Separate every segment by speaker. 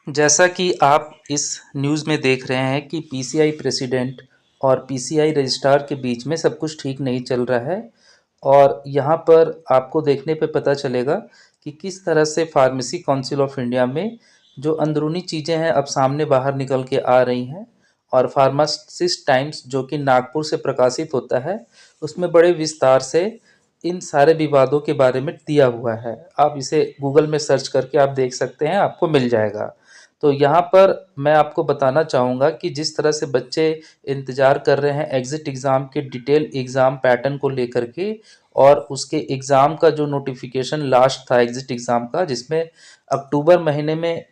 Speaker 1: जैसा कि आप इस न्यूज़ में देख रहे हैं कि पीसीआई प्रेसिडेंट और पीसीआई रजिस्ट्रार के बीच में सब कुछ ठीक नहीं चल रहा है। और यहाँ पर आपको देखने पे पता चलेगा कि किस तरह से फार्मेसी काउंसिल ऑफ इंडिया में जो अंदरूनी चीज़ें हैं अब सामने बाहर निकल के आ रही हैं। और फार्मासिस्ट टाइम्स जो कि नागपुर से प्रकाशित होता है, उसमें बड़े विस्तार से इन सारे विवादों के बारे में दिया हुआ है। आप इसे गूगल में सर्च करके आप देख सकते हैं, आपको मिल जाएगा। तो यहाँ पर मैं आपको बताना चाहूँगा कि जिस तरह से बच्चे इंतज़ार कर रहे हैं एग्ज़िट एग्ज़ाम के डिटेल एग्ज़ाम पैटर्न को लेकर के, और उसके एग्ज़ाम का जो नोटिफिकेशन लास्ट था एग्ज़िट एग्ज़ाम का, जिसमें अक्टूबर महीने में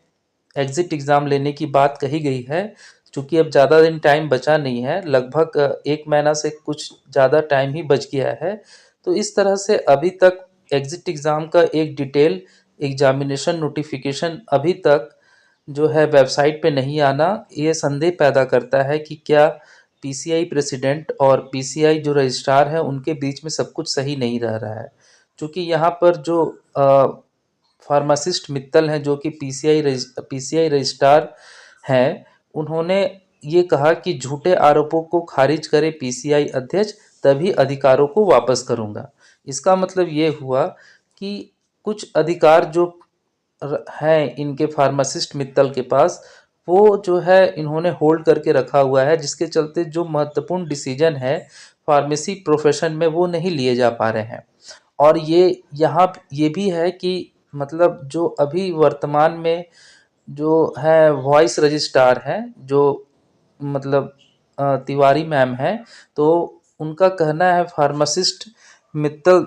Speaker 1: एग्ज़िट एग्ज़ाम लेने की बात कही गई है। चूँकि अब ज़्यादा दिन टाइम बचा नहीं है, लगभग 1 महीना से कुछ ज़्यादा टाइम ही बच गया है। तो इस तरह से अभी तक एग्ज़िट एग्ज़ाम का एक डिटेल एग्ज़ामिनेशन नोटिफिकेशन अभी तक जो है वेबसाइट पे नहीं आना, ये संदेह पैदा करता है कि क्या पीसीआई प्रेसिडेंट और पीसीआई जो रजिस्ट्रार हैं उनके बीच में सब कुछ सही नहीं रह रहा है। चूँकि यहाँ पर जो फार्मासिस्ट मित्तल हैं जो कि पीसीआई रजिस्ट्रार हैं, उन्होंने ये कहा कि झूठे आरोपों को खारिज करे पीसीआई अध्यक्ष, तभी अधिकारों को वापस करूँगा। इसका मतलब ये हुआ कि कुछ अधिकार जो हैं इनके फार्मासिस्ट मित्तल के पास, वो जो है इन्होंने होल्ड करके रखा हुआ है, जिसके चलते जो महत्वपूर्ण डिसीजन है फार्मेसी प्रोफेशन में वो नहीं लिए जा पा रहे हैं। और ये भी है कि मतलब जो अभी वर्तमान में जो है वॉइस रजिस्ट्रार हैं, जो मतलब तिवारी मैम हैं, तो उनका कहना है फार्मासिस्ट मित्तल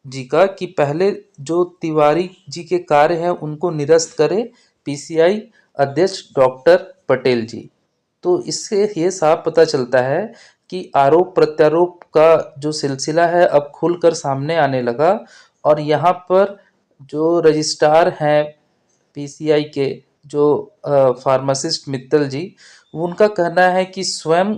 Speaker 1: जी का कि पहले जो तिवारी जी के कार्य हैं उनको निरस्त करे पीसीआई अध्यक्ष डॉक्टर पटेल जी। तो इससे ये साफ पता चलता है कि आरोप प्रत्यारोप का जो सिलसिला है अब खुलकर सामने आने लगा। और यहाँ पर जो रजिस्ट्रार हैं पीसीआई के, जो फार्मासिस्ट मित्तल जी, उनका कहना है कि स्वयं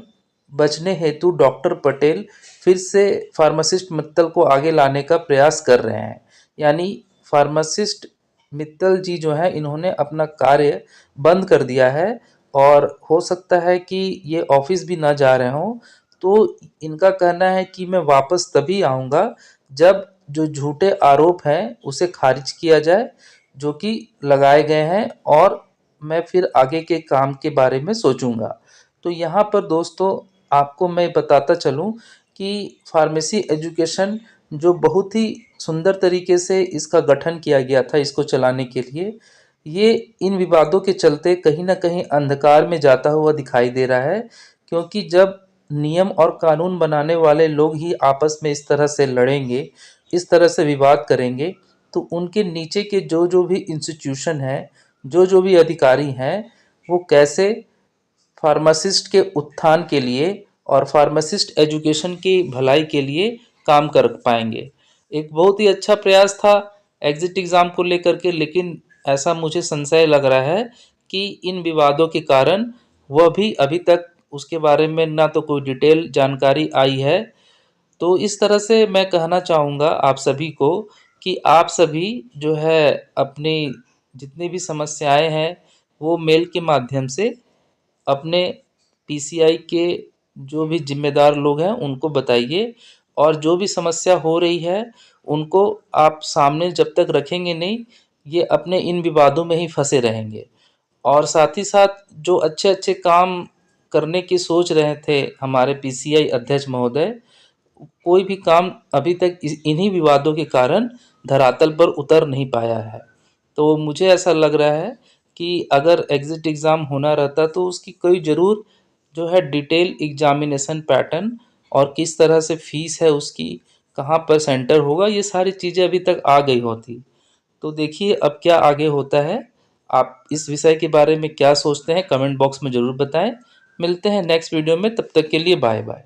Speaker 1: बचने हेतु डॉक्टर पटेल फिर से फार्मासिस्ट मित्तल को आगे लाने का प्रयास कर रहे हैं। यानी फार्मासिस्ट मित्तल जी जो है इन्होंने अपना कार्य बंद कर दिया है, और हो सकता है कि ये ऑफिस भी ना जा रहे हों। तो इनका कहना है कि मैं वापस तभी आऊँगा जब जो झूठे आरोप हैं उसे खारिज किया जाए जो कि लगाए गए हैं, और मैं फिर आगे के काम के बारे में सोचूंगा। तो यहाँ पर दोस्तों आपको मैं बताता चलूँ कि फार्मेसी एजुकेशन जो बहुत ही सुंदर तरीके से इसका गठन किया गया था इसको चलाने के लिए, ये इन विवादों के चलते कहीं ना कहीं अंधकार में जाता हुआ दिखाई दे रहा है। क्योंकि जब नियम और कानून बनाने वाले लोग ही आपस में इस तरह से लड़ेंगे, इस तरह से विवाद करेंगे, तो उनके नीचे के जो जो भी इंस्टीट्यूशन हैं, जो जो भी अधिकारी हैं, वो कैसे फार्मासिस्ट के उत्थान के लिए और फार्मासिस्ट एजुकेशन की भलाई के लिए काम कर पाएंगे। एक बहुत ही अच्छा प्रयास था एग्जिट एग्ज़ाम को लेकर के, लेकिन ऐसा मुझे संशय लग रहा है कि इन विवादों के कारण वह भी अभी तक उसके बारे में ना तो कोई डिटेल जानकारी आई है। तो इस तरह से मैं कहना चाहूँगा आप सभी को कि आप सभी जो है अपनी जितनी भी समस्याएं हैं वो मेल के माध्यम से अपने पीसीआई के जो भी जिम्मेदार लोग हैं उनको बताइए। और जो भी समस्या हो रही है उनको आप सामने जब तक रखेंगे नहीं, ये अपने इन विवादों में ही फंसे रहेंगे। और साथ ही साथ जो अच्छे अच्छे काम करने की सोच रहे थे हमारे पीसीआई अध्यक्ष महोदय, कोई भी काम अभी तक इन्हीं विवादों के कारण धरातल पर उतर नहीं पाया है। तो मुझे ऐसा लग रहा है कि अगर एग्ज़िट एग्ज़ाम होना रहता तो उसकी कोई ज़रूर जो है डिटेल एग्जामिनेशन पैटर्न, और किस तरह से फीस है उसकी, कहाँ पर सेंटर होगा, ये सारी चीज़ें अभी तक आ गई होती। तो देखिए अब क्या आगे होता है। आप इस विषय के बारे में क्या सोचते हैं कमेंट बॉक्स में ज़रूर बताएं। मिलते हैं नेक्स्ट वीडियो में, तब तक के लिए बाय बाय।